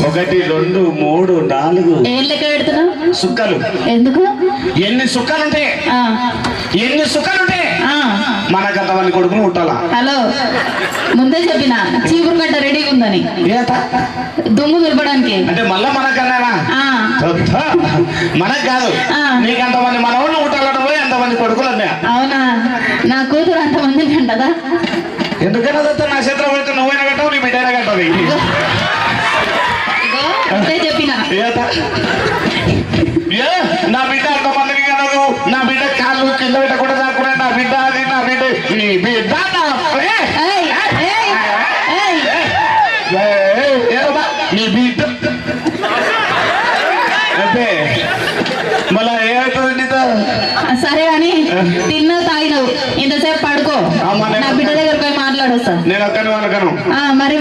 1 2 3 4 ఏం లెక్క పెడుతున్నావు? సుక్కలు. ఎందుకు? ఎన్ని సుక్కలుంటే మనకంతమంది కొడుకులు పుట్టాలా? హలో, ముందే చెప్పిన చీపురు కట్ట రెడీగా ఉందని. దుమ్ము దులపడానికి. అంటే మళ్ళా మనకన్నానా? మనకు కాదు, నీకు అంతమంది మనవాళ్ళు పుట్టాలంటే పోయి అంతమంది కొడుకులు అన్నా. అవునా? నా కూతురు అంతమంది కంటదా? ఎందుకన్నా నా చేతిలో పడితే నువ్వైనా కట్టవు, నీ బిడ్డైనా కట్టవు. అంతే చెప్పిన. నా బిడ్డ అంతమందికి కలదు, నా బిడ్డ కాళ్ళు కింద పెట్టకుండా దాక్కునే నా బిడ్డ, అది నా బిడ్డ, నీ బిడ్డ నీ బిడ్డ అంటే మళ్ళా ఏమవుతుంది? సరే అని తిన్నావు తాగినావు, ఇంతసేపు పడుకో, నా బిడ్డ దగ్గర పోయి మాట్లాడొస్తా. నేను అక్కడ వాళ్ళకను మరి